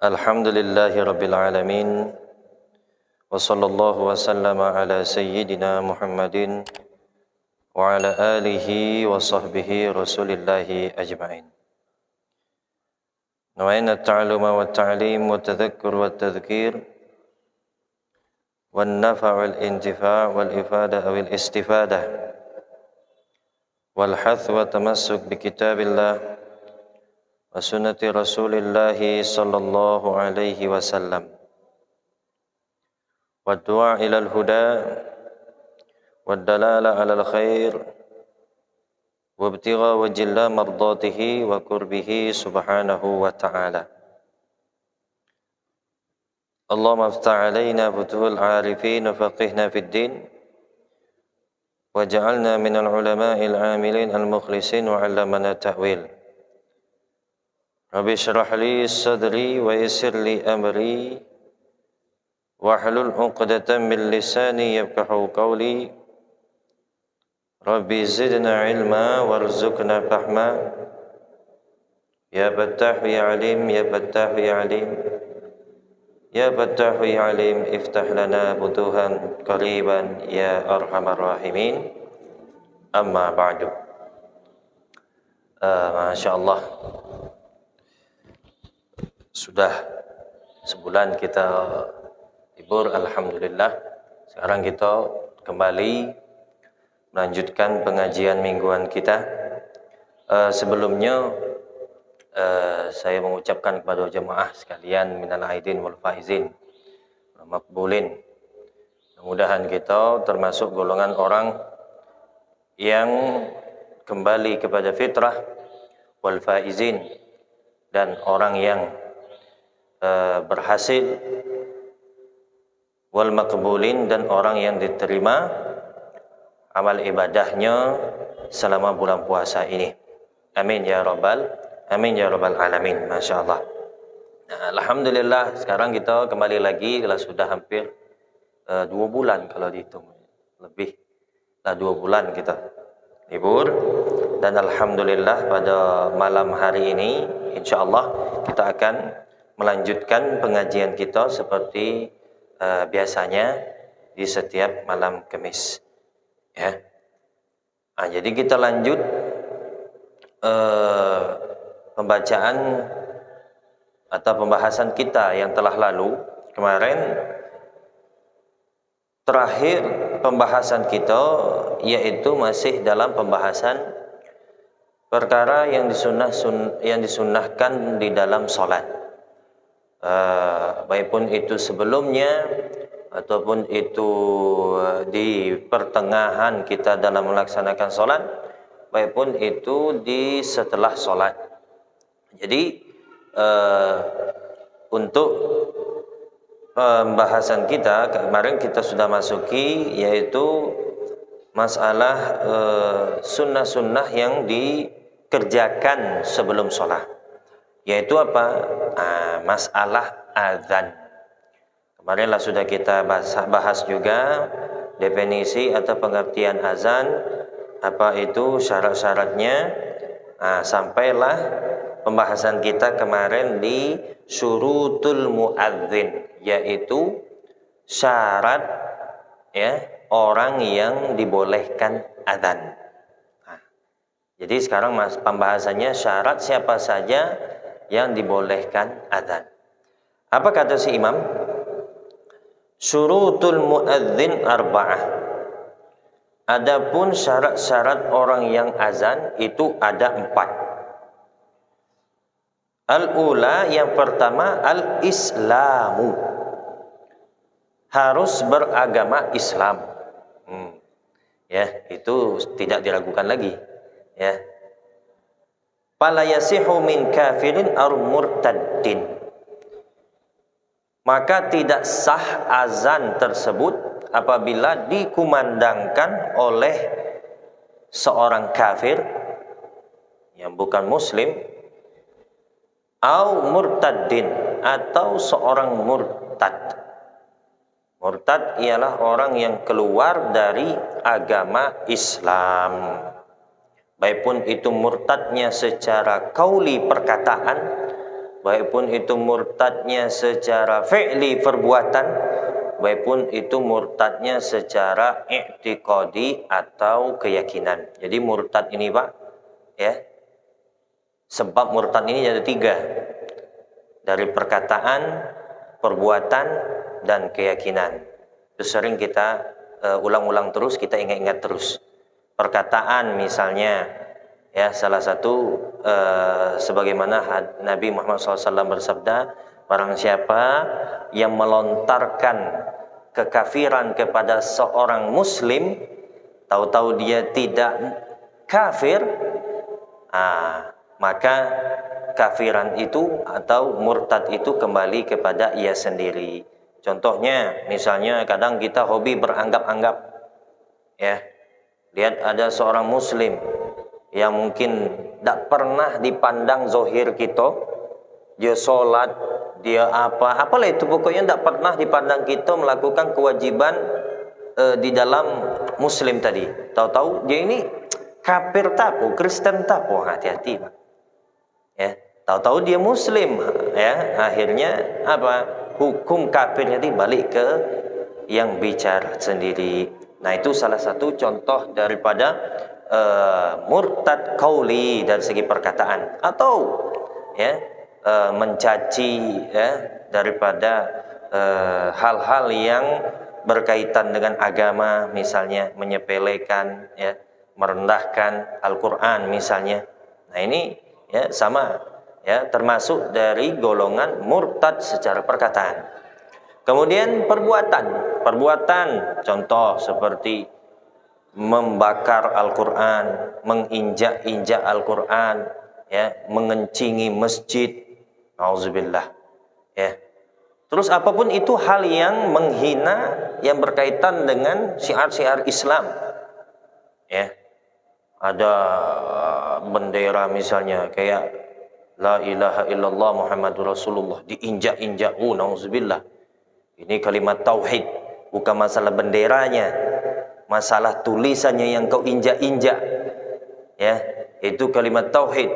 Alhamdulillahi Rabbil Alamin. Wa sallallahu wa sallama ala sayyidina Muhammadin wa ala alihi wa sahbihi rasulillahi ajma'in. Nawa'ina ta'aluma wa ta'lim wa tadhakkur wa tadhkir wa nafa' wal intifa' wal ifada wal istifada wal hath wa tamassuk bi kitabillah wa sunnati rasulillahi sallallahu alaihi wasallam wa du'a ilal huda wa dalala alal khair wa ibtigha wajilla mardatihi wa kurbihi subhanahu wa ta'ala. Allahumma aftah alaina futuhul arifin wa faqihna fid din waj'alna minal ulama'il amilin al-mukhlisin wa 'allamana ta'wil. Rabbi syrah li sadri wa yassir li amri wahlul 'uqdatam min lisani yafqahu qawli. Rabbi zidna ilma warzuqna fahma. Ya Fattah ya Alim, ya Fattah ya Alim, ya Fattah ya Alim, iftah lana butuhan qariban ya arhamar rahimin. Amma ba'du. Masya Allah, sudah sebulan kita libur, alhamdulillah. Sekarang kita kembali melanjutkan pengajian mingguan kita. Sebelumnya saya mengucapkan kepada jemaah sekalian minal aidin wal faizin maqbulin. Mudah-mudahan kita termasuk golongan orang yang kembali kepada fitrah, wal faizin, dan orang yang berhasil, wal maqbulin, dan orang yang diterima amal ibadahnya selama bulan puasa ini. Amin ya rabbal alamin. Masya Allah. Nah, alhamdulillah, sekarang kita kembali lagi. Kalau sudah hampir 2 bulan kalau dihitung, lebih lah 2 bulan kita libur. Dan alhamdulillah pada malam hari ini insya Allah kita akan melanjutkan pengajian kita seperti biasanya di setiap malam Kamis, ya. Nah, jadi kita lanjut pembacaan atau pembahasan kita yang telah lalu. Kemarin terakhir pembahasan kita yaitu masih dalam pembahasan perkara yang disunnahkan di dalam sholat. Baikpun itu sebelumnya ataupun itu di pertengahan kita dalam melaksanakan sholat, baikpun itu di setelah sholat. Jadi untuk pembahasan kita kemarin kita sudah masuki yaitu masalah sunnah-sunnah yang dikerjakan sebelum sholat. Yaitu apa? Masalah azan. Kemarinlah sudah kita bahas juga definisi atau pengertian azan, apa itu syarat-syaratnya. Sampailah pembahasan kita kemarin di syurutul muadzin, yaitu syarat, ya, orang yang dibolehkan azan. Jadi sekarang pembahasannya syarat siapa saja yang dibolehkan azan. Apa kata si imam? Syurutul muadzin arba'ah. Adapun syarat-syarat orang yang azan itu ada 4. Al-ula, yang pertama, al-islamu. Harus beragama Islam. Ya, itu tidak diragukan lagi. Ya. Fala yasihu min kafirin ar murtaddin. Maka tidak sah azan tersebut apabila dikumandangkan oleh seorang kafir yang bukan muslim, au murtaddin, atau seorang murtad. Murtad ialah orang yang keluar dari agama Islam. Baikpun itu murtadnya secara qauli perkataan baik pun itu murtadnya secara fi'li perbuatan, baik pun itu murtadnya secara i'tiqadi atau keyakinan. Jadi murtad ini Pak, ya, sebab murtad ini ada 3, dari perkataan, perbuatan, dan keyakinan. Itu sering kita ulang-ulang terus, kita ingat-ingat terus. Perkataan misalnya, ya, salah satu sebagaimana Nabi Muhammad SAW bersabda, barang siapa yang melontarkan kekafiran kepada seorang muslim, tahu-tahu dia tidak kafir, maka kafiran itu atau murtad itu kembali kepada ia sendiri. Contohnya, misalnya kadang kita hobi beranggap-anggap, ya, lihat ada seorang muslim yang mungkin tidak pernah dipandang zohir kita, dia sholat, dia apalah itu, pokoknya tidak pernah dipandang kita melakukan kewajiban di dalam muslim tadi. Tahu-tahu dia ini kafir tapo, Kristen tapo, hati-hati Pak. Ya, tahu-tahu dia muslim, ya, akhirnya apa? Hukum kafirnya dibalik ke yang bicara sendiri. Nah, itu salah satu contoh daripada murtad qauli dari segi perkataan, atau ya mencaci, ya, daripada hal-hal yang berkaitan dengan agama, misalnya menyepelekan, ya, merendahkan Al-Qur'an misalnya. Nah, ini ya sama, ya, termasuk dari golongan murtad secara perkataan. Kemudian perbuatan contoh seperti membakar Al-Qur'an, menginjak-injak Al-Qur'an, ya, mengencingi masjid, auzubillah, ya. Terus apapun itu hal yang menghina, yang berkaitan dengan syiar-syiar Islam, ya. Ada bendera misalnya kayak la ilaha illallah Muhammadur Rasulullah diinjak-injak, nauzubillah. Ini kalimat tauhid, bukan masalah benderanya, masalah tulisannya yang kau injak-injak, ya, itu kalimat tauhid,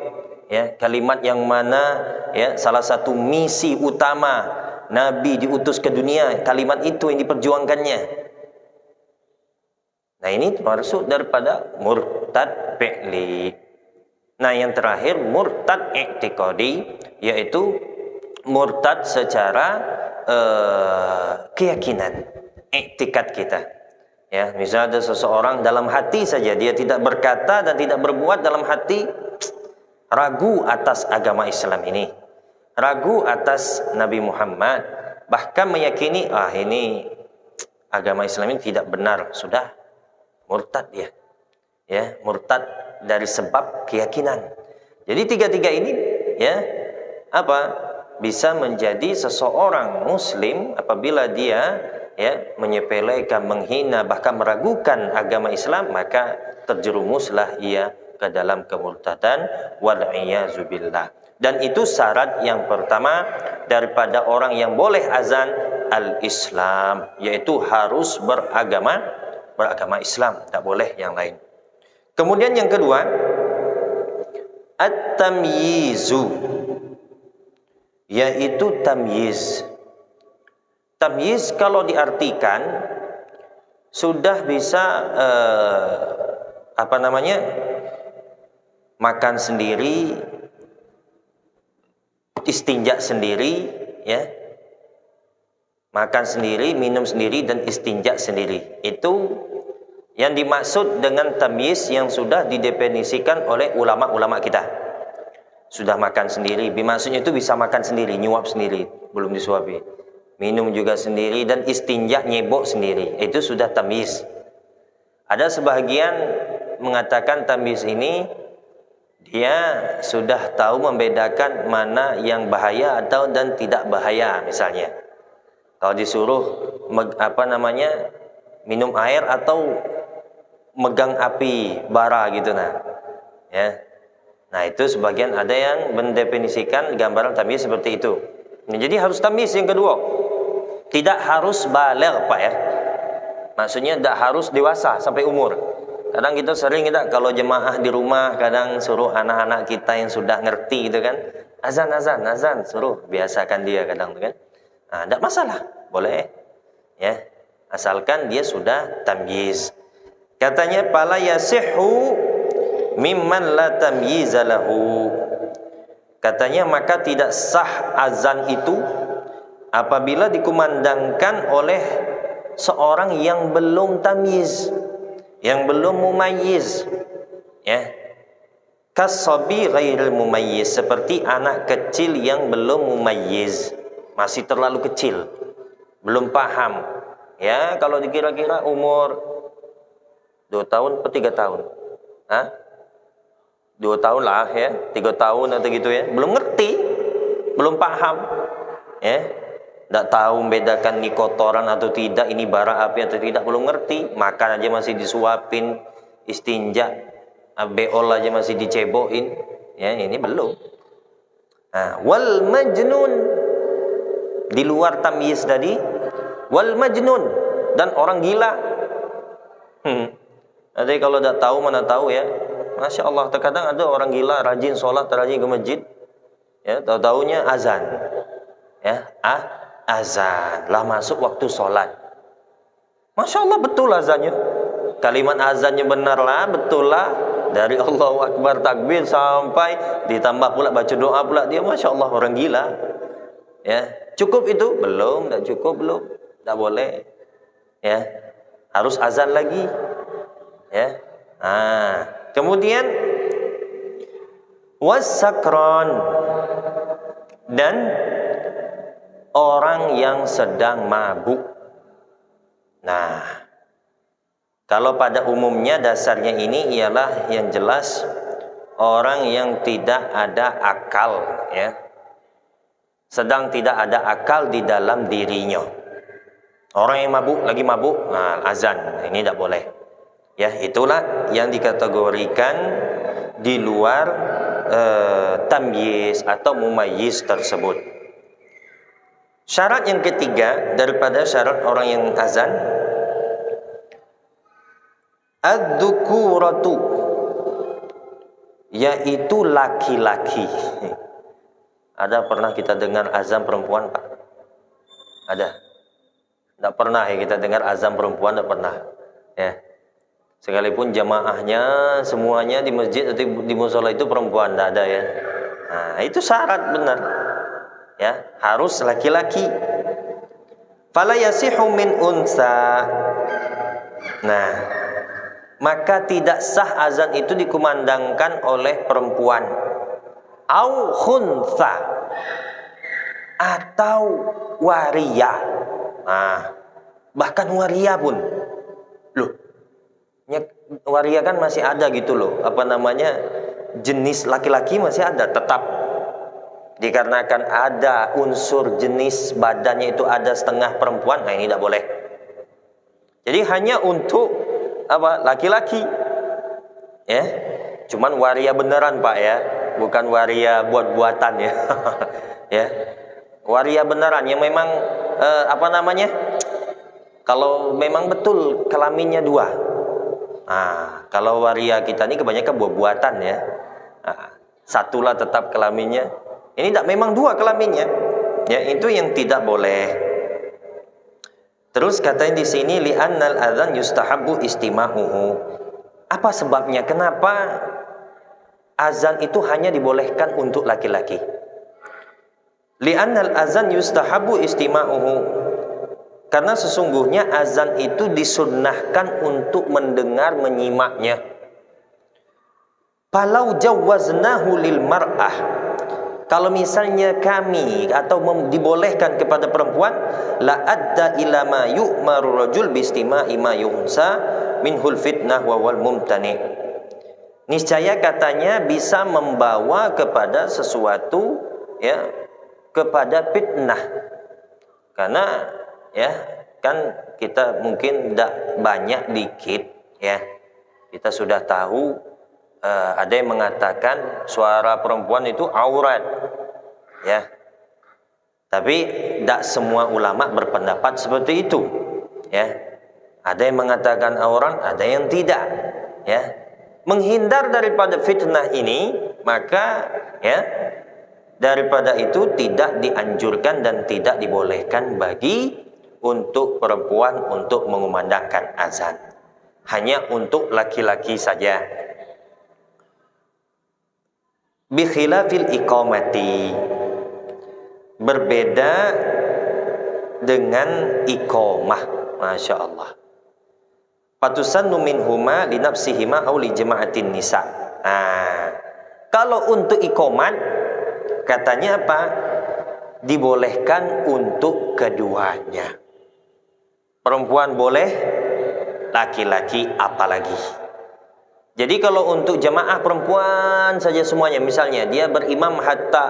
ya, kalimat yang mana, ya, salah satu misi utama Nabi diutus ke dunia, kalimat itu yang diperjuangkannya. Nah, ini termasuk daripada murtad fi'li. Nah, yang terakhir murtad i'tiqadi, yaitu murtad secara keyakinan, i'tikad kita. Ya, misalnya ada seseorang dalam hati saja dia tidak berkata dan tidak berbuat, dalam hati ragu atas agama Islam ini, ragu atas Nabi Muhammad, bahkan meyakini ini agama Islam ini tidak benar, sudah murtad dia, ya, murtad dari sebab keyakinan. Jadi tiga-tiga ini, ya, bisa menjadi seseorang muslim apabila dia, ya, menyepelekan, menghina, bahkan meragukan agama Islam, maka terjerumuslah ia ke dalam kemurtadan, wal-iyazu billah. Dan itu syarat yang pertama daripada orang yang boleh azan al-Islam, yaitu harus beragama Islam, tak boleh yang lain. Kemudian yang kedua, at-tamyizu, yaitu tamyiz. Tamyiz kalau diartikan sudah bisa makan sendiri, istinja sendiri, ya, makan sendiri, minum sendiri, dan istinja sendiri. Itu yang dimaksud dengan tamyiz yang sudah didefinisikan oleh ulama-ulama kita. Sudah makan sendiri, maksudnya itu bisa makan sendiri, nyuap sendiri, belum disuapi, minum juga sendiri, dan istinja, nyebok sendiri. Itu sudah tamyiz. Ada sebagian mengatakan tamyiz ini dia sudah tahu membedakan mana yang bahaya atau dan tidak bahaya. Misalnya kalau disuruh minum air atau megang api bara gitu, ya. Nah, itu sebagian ada yang mendefinisikan gambaran tamyiz seperti itu. Nah, jadi harus tamyiz yang kedua. Tidak harus baligh, Pak, ya. Maksudnya tidak harus dewasa sampai umur. Kadang kita sering kita kalau jemaah di rumah kadang suruh anak-anak kita yang sudah ngerti gitu kan, azan suruh biasakan dia kadang tuh kan. Nah, tidak masalah, boleh ya. Asalkan dia sudah tamyiz. Katanya pala yasihhu mimman la tamyiza lahu. Katanya maka tidak sah azan itu apabila dikumandangkan oleh seorang yang belum tamyiz, yang belum mumayyiz, ya. Kasabi ghairil mumayyiz, seperti anak kecil yang belum mumayyiz, masih terlalu kecil, belum paham. Ya, kalau dikira-kira umur 2 tahun atau 3 tahun. Hah? 2 tahun lah ya, 3 tahun atau gitu ya. Belum ngerti, belum paham. Ya. Tidak tahu membedakan ini kotoran atau tidak, ini bara api atau tidak, belum ngerti. Makan aja masih disuapin, istinja, beol aja masih diceboin. Ya, ini belum. Nah, wal majnun, di luar tamyiz tadi, wal majnun, dan orang gila. Nanti kalau tidak tahu mana tahu ya. Masya Allah, terkadang ada orang gila rajin sholat, rajin ke masjid, ya, tahu-taunya azan, ya, azan lah masuk waktu sholat. Masya Allah, betul azannya, kalimat azannya benar lah, betul lah, dari Allahu Akbar takbir sampai ditambah pula baca doa pula dia. Masya Allah, orang gila. Ya, cukup itu? Belum, tidak cukup, belum, tidak boleh. Ya, harus azan lagi. Ya, kemudian wasakron, dan orang yang sedang mabuk. Nah, kalau pada umumnya dasarnya ini ialah yang jelas orang yang tidak ada akal, ya, sedang tidak ada akal di dalam dirinya. Orang yang mabuk, lagi mabuk, nah, azan, ini tidak boleh. Ya, itulah yang dikategorikan di luar tamyiz atau mumayyiz tersebut. Syarat yang ketiga daripada syarat orang yang azan, ad-dzukuratu, yaitu laki-laki. Ada pernah kita dengar azan perempuan, Pak? Ada? Tidak pernah ya kita dengar azan perempuan, tidak pernah. Ya. Sekalipun jamaahnya semuanya di masjid atau di musola itu perempuan, tidak ada ya. Nah, itu syarat benar. Ya, harus laki-laki. Fala yasihu min unsa. Nah, maka tidak sah azan itu dikumandangkan oleh perempuan. Au khunsa, atau waria. Nah, bahkan waria pun. Loh, waria kan masih ada gitu loh, apa namanya, jenis laki-laki masih ada tetap, dikarenakan ada unsur jenis badannya itu ada setengah perempuan. Nah, ini tidak boleh. Jadi hanya untuk apa, laki-laki, ya, cuman waria beneran Pak ya, bukan waria buat-buatan ya. Ya, waria beneran yang memang apa namanya, kalau memang betul kelaminnya 2. Nah, kalau waria kita ini kebanyakan buat-buatan ya. Nah, satulah tetap kelaminnya. Ini tidak, memang 2 kelaminnya. Ya, itu yang tidak boleh. Terus katanya di sini li'annal adzan yustahabbu istima'uhu. Apa sebabnya? Kenapa azan itu hanya dibolehkan untuk laki-laki? Li'annal adzan yustahabbu istima'uhu. Karena sesungguhnya azan itu disunnahkan untuk mendengar, menyimaknya. Falau jawaznahu lil mar'ah, kalau misalnya kami atau dibolehkan kepada perempuan, la adda ila ma yu'maru rajul bistima'i ma yunsa minhul fitnah wa wal mumtani. Niscaya katanya bisa membawa kepada sesuatu, ya, kepada fitnah. Karena ya, kan kita mungkin tidak banyak, dikit ya, kita sudah tahu ada yang mengatakan suara perempuan itu aurat ya, tapi tidak semua ulama berpendapat seperti itu ya. Ada yang mengatakan aurat, ada yang tidak ya, menghindar daripada fitnah ini, maka ya daripada itu tidak dianjurkan dan tidak dibolehkan bagi untuk perempuan untuk mengumandangkan azan. Hanya untuk laki-laki saja. Bi khilafil iqamati, berbeda dengan iqamah. Masya Allah. Fatusannu minhuma li nafsihima aw li jama'atin nisa. Nah, kalau untuk iqamat katanya apa? Dibolehkan untuk keduanya. Perempuan boleh, laki-laki apalagi. Jadi kalau untuk jamaah perempuan saja semuanya, misalnya dia berimam hatta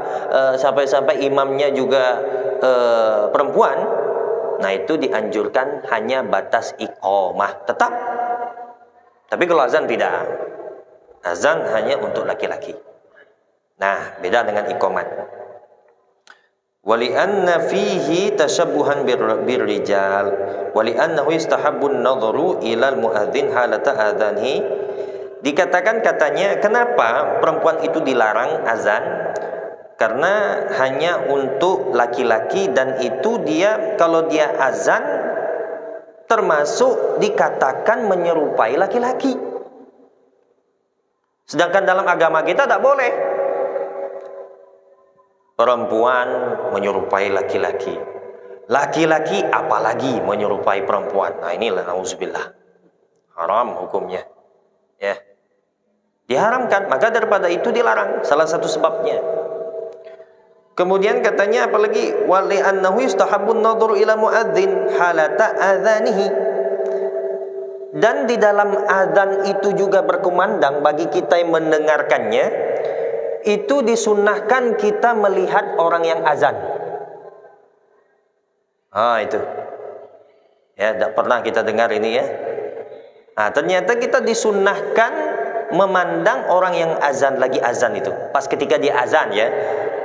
sampai-sampai imamnya juga perempuan, nah itu dianjurkan hanya batas iqamah tetap. Tapi kalau azan tidak. Azan hanya untuk laki-laki. Nah, beda dengan iqamat. Wali'anna fihi tashabbuhan birrijal wali'annahu istahabbu an-nadharu ila al-mu'adzin halata adhanhi. Dikatakan katanya kenapa perempuan itu dilarang azan? Karena hanya untuk laki-laki, dan itu dia kalau dia azan termasuk dikatakan menyerupai laki-laki. Sedangkan dalam agama kita tak boleh perempuan menyerupai laki-laki. Laki-laki apalagi menyerupai perempuan. Nah inilah nauzubillah. Haram hukumnya. Ya. Diharamkan, maka daripada itu dilarang, salah satu sebabnya. Kemudian katanya apalagi wali annahu yustahabbun nadhuru ila muadzin halata adzanihi, dan di dalam azan itu juga berkumandang bagi kita yang mendengarkannya, itu disunnahkan kita melihat orang yang azan. Itu ya, tidak pernah kita dengar ini ya. Nah, ternyata kita disunnahkan memandang orang yang azan, lagi azan itu pas ketika dia azan ya,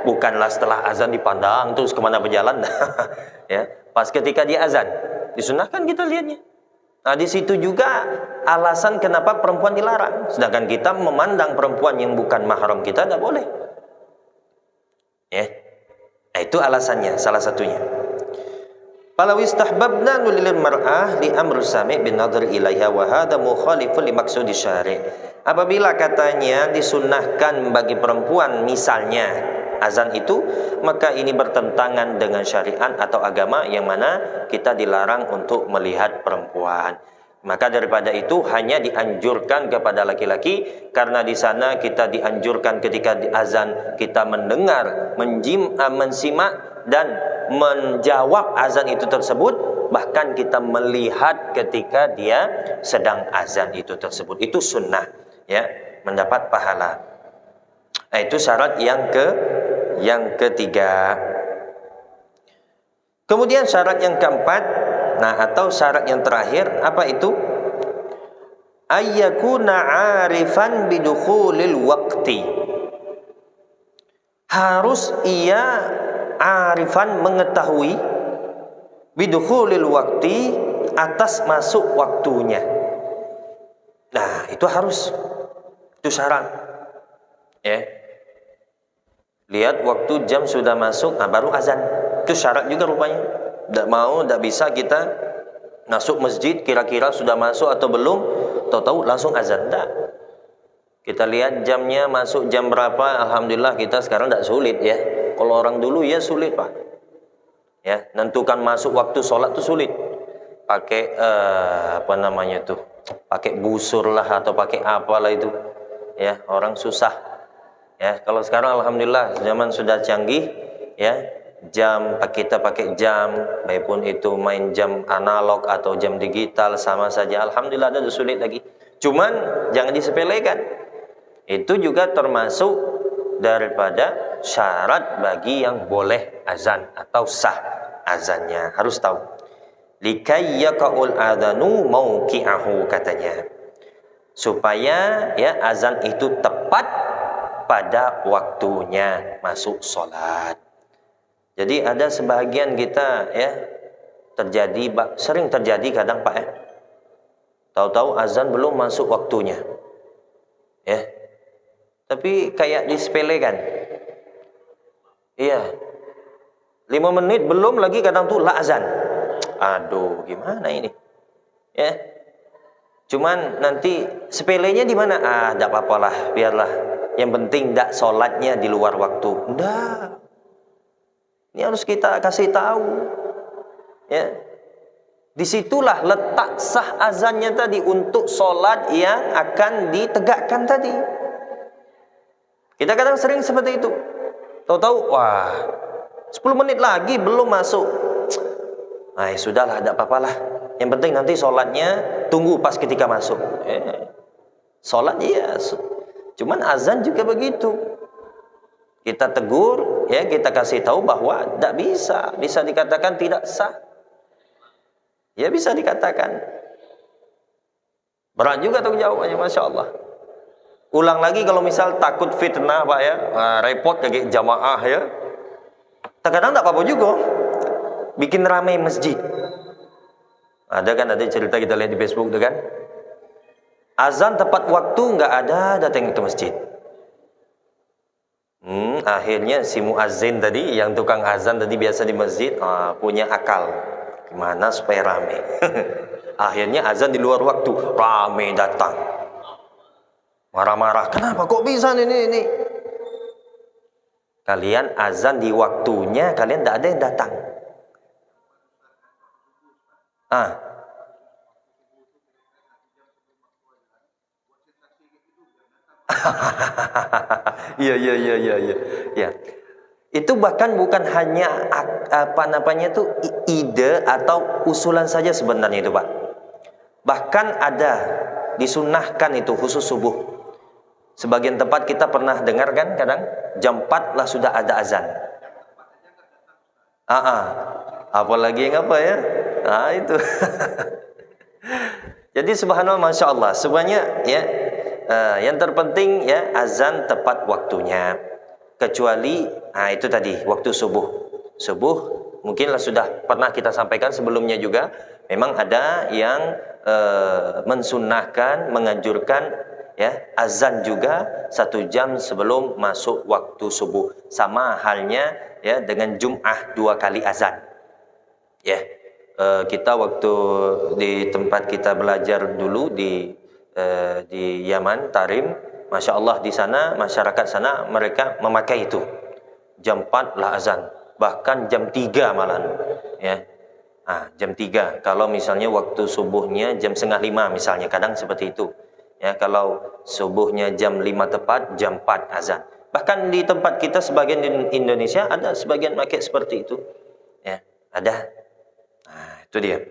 bukanlah setelah azan dipandang terus kemana berjalan. Ya, pas ketika dia azan disunahkan kita lihatnya. Nah di situ juga alasan kenapa perempuan dilarang, sedangkan kita memandang perempuan yang bukan mahram kita tidak boleh ya. Nah, itu alasannya, salah satunya. Falau istahbabna lil mar'ah li amru sami' bin nadhr ilaiha wa hadha mukhalifun li maqsudi syari'. Apabila katanya disunnahkan bagi perempuan misalnya azan itu, maka ini bertentangan dengan syariat atau agama yang mana kita dilarang untuk melihat perempuan. Maka daripada itu hanya dianjurkan kepada laki-laki, karena di sana kita dianjurkan ketika di azan kita mendengar, mensimak dan menjawab azan itu tersebut, bahkan kita melihat ketika dia sedang azan itu tersebut. Itu sunnah ya, mendapat pahala. Nah, itu syarat yang ketiga. Kemudian syarat yang keempat, nah atau syarat yang terakhir apa itu? Ayyakuna 'arifan bidukhulil waqti. Harus ia arifan mengetahui bidukhulil waqti, atas masuk waktunya. Nah, itu harus. Itu syarat. Ya. Lihat waktu jam sudah masuk, nah baru azan. Itu syarat juga rupanya. Tidak bisa kita masuk masjid kira-kira sudah masuk atau belum, tahu-tahu langsung azan. Tidak. Kita lihat jamnya masuk jam berapa. Alhamdulillah kita sekarang tidak sulit ya. Kalau orang dulu ya sulit Pak. Ya, nentukan masuk waktu sholat itu sulit. Pakai pakai busur lah atau pakai apalah itu. Ya, orang susah. Ya, kalau sekarang alhamdulillah zaman sudah canggih ya. Kita pakai jam, maupun itu main jam analog atau jam digital sama saja. Alhamdulillah, ada sulit lagi. Cuman jangan disepelekan. Itu juga termasuk daripada syarat bagi yang boleh azan atau sah azannya. Harus tahu. Likai yaqa'ul adhanu mauqi'ahu katanya. Supaya ya azan itu tepat pada waktunya masuk sholat. Jadi ada sebagian kita ya sering terjadi kadang Pak ya. Tahu-tahu azan belum masuk waktunya. Ya. Tapi kayak disepelekan. Iya. 5 menit belum lagi kadang tuh la azan. Aduh, gimana ini? Ya. Cuman nanti sepelenya di mana? Ah, enggak apa-apalah, biarlah. Yang penting enggak sholatnya di luar waktu. Enggak. Ini harus kita kasih tahu. Ya. Disitulah letak sah azannya tadi untuk sholat yang akan ditegakkan tadi. Kita kadang sering seperti itu. Tahu-tahu, wah, 10 menit lagi belum masuk. Nah, sudahlah, tidak apa-apalah. Yang penting nanti sholatnya tunggu pas ketika masuk. Sholat iya. Cuman azan juga begitu. Kita tegur, ya, kita kasih tahu bahwa tidak bisa. Bisa dikatakan tidak sah. Ya bisa dikatakan. Berat juga tanggung jawabnya, Masya Allah. Ulang lagi kalau misal takut fitnah Pak ya, repot kayak jamaah ya. Terkadang tak apa-apa juga. Bikin ramai masjid. Ada kan, ada cerita kita lihat di Facebook tuh kan. Azan tepat waktu nggak ada, datang ke masjid. Akhirnya si muazzin tadi, yang tukang azan tadi biasa di masjid, punya akal. Gimana supaya rame? Akhirnya azan di luar waktu, rame datang. Marah-marah, kenapa kok bisa ini? Kalian azan di waktunya, kalian tidak ada yang datang. Iya. Ya. Itu bahkan bukan hanya ide atau usulan saja sebenarnya itu Pak. Bahkan ada disunnahkan itu khusus subuh. Sebagian tempat kita pernah dengar kan, kadang jam 4 lah sudah ada azan. Apalagi yang apa ya? Itu. Jadi subhanallah, Masya Allah. Sebenarnya ya, yang terpenting ya azan tepat waktunya. Kecuali itu tadi waktu subuh. Subuh mungkinlah sudah pernah kita sampaikan sebelumnya juga. Memang ada yang mensunnahkan, menganjurkan ya azan juga 1 jam sebelum masuk waktu subuh. Sama halnya ya dengan Jum'ah 2 kali azan. Ya. Kita waktu di tempat kita belajar dulu di Yaman, Tarim, Masya Allah di sana, masyarakat sana mereka memakai itu. Jam 4 lah azan, bahkan jam 3 malam. Ya. Jam 3. Kalau misalnya waktu subuhnya jam 4:30 misalnya, kadang seperti itu. Ya, kalau subuhnya jam 5 tepat, jam 4 azan. Bahkan di tempat kita sebagian di Indonesia ada sebagian pakai seperti itu. Ya, ada. Itu dia.